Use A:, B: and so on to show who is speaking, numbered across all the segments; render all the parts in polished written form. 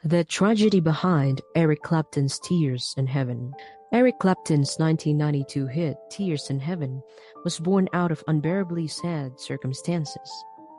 A: The tragedy behind Eric Clapton's Tears in Heaven. Eric Clapton's 1992 hit Tears in Heaven was born out of unbearably sad circumstances.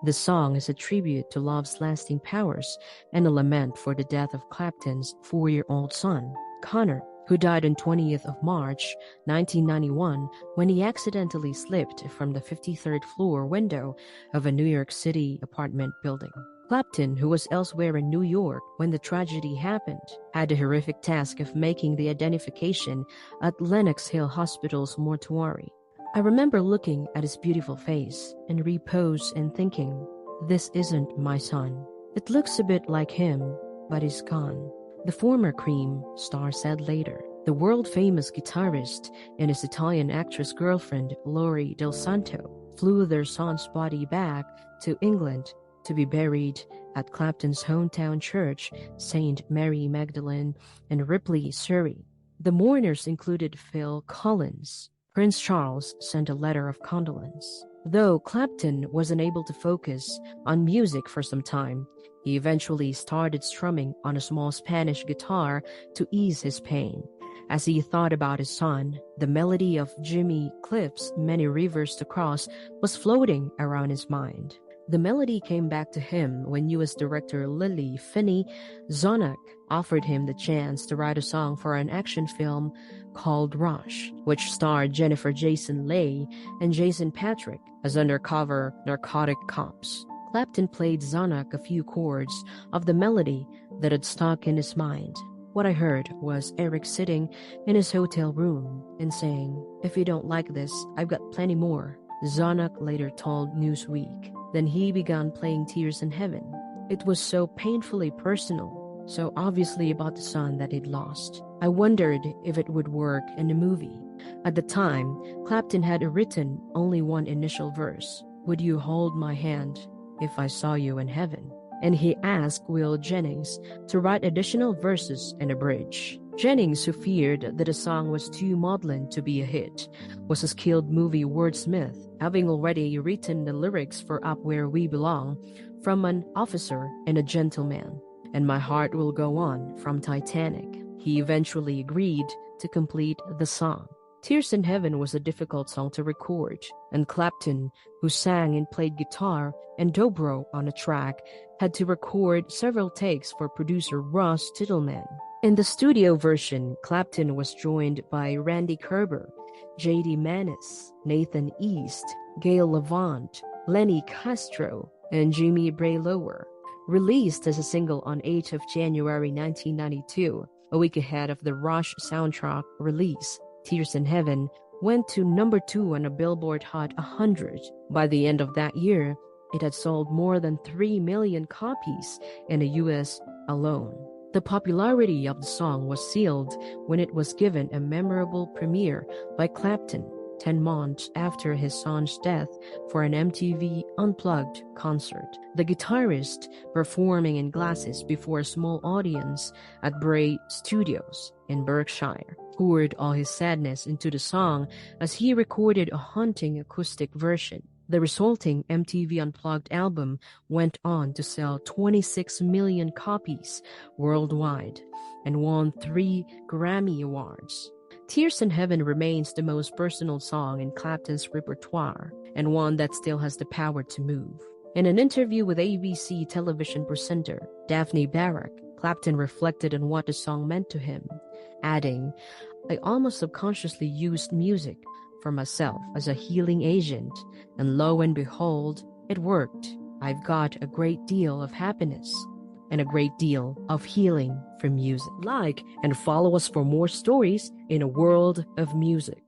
A: The song is a tribute to love's lasting powers and a lament for the death of Clapton's 4-year-old son, Connor, who died on 20th of March, 1991 when he accidentally slipped from the 53rd floor window of a New York City apartment building. Clapton, who was elsewhere in New York when the tragedy happened, had the horrific task of making the identification at Lenox Hill Hospital's mortuary. I remember looking at his beautiful face in repose and thinking, this isn't my son. It looks a bit like him, but he's gone. The former Cream star said later. The world-famous guitarist and his Italian actress girlfriend, Lori Del Santo, flew their son's body back to England to be buried at Clapton's hometown church, St. Mary Magdalene in Ripley, Surrey. The mourners included Phil Collins. Prince Charles sent a letter of condolence. Though Clapton wasn't able to focus on music for some time, he eventually started strumming on a small Spanish guitar to ease his pain. As he thought about his son, the melody of Jimmy Cliff's Many Rivers to Cross was floating around his mind. The melody came back to him when U.S. director Lily Finney Zonak offered him the chance to write a song for an action film called Rush, which starred Jennifer Jason Leigh and Jason Patric as undercover narcotic cops. Clapton played Zonak a few chords of the melody that had stuck in his mind. What I heard was Eric sitting in his hotel room and saying, "If you don't like this, I've got plenty more," Zonak later told Newsweek. Then he began playing Tears in Heaven. It was so painfully personal, so obviously about the son that he'd lost. I wondered if it would work in the movie. At the time, Clapton had written only one initial verse, "Would you hold my hand if I saw you in heaven?" And he asked Will Jennings to write additional verses and a bridge. Jennings, who feared that the song was too maudlin to be a hit, was a skilled movie wordsmith, having already written the lyrics for Up Where We Belong from An Officer and a Gentleman, and My Heart Will Go On from Titanic. He eventually agreed to complete the song. Tears in Heaven was a difficult song to record, and Clapton, who sang and played guitar and dobro on a track, had to record several takes for producer Ross Titelman. In the studio version, Clapton was joined by Randy Kerber, J.D. Manis, Nathan East, Gail Levant, Lenny Castro, and Jimmy Bray Lower. Released as a single on 8th of January 1992, a week ahead of the Rush soundtrack release, Tears in Heaven went to number 2 on a Billboard Hot 100. By the end of that year, it had sold more than 3 million copies in the U.S. alone. The popularity of the song was sealed when it was given a memorable premiere by Clapton 10 months after his son's death for an MTV Unplugged concert. The guitarist, performing in glasses before a small audience at Bray Studios in Berkshire, poured all his sadness into the song as he recorded a haunting acoustic version. The resulting MTV Unplugged album went on to sell 26 million copies worldwide and won 3 Grammy Awards. Tears in Heaven remains the most personal song in Clapton's repertoire and one that still has the power to move. In an interview with ABC television presenter Daphne Barak, Clapton reflected on what the song meant to him, adding, "I almost subconsciously used music for myself as a healing agent, and lo and behold, it worked. I've got a great deal of happiness and a great deal of healing from music." Like and follow us for more stories in a world of music.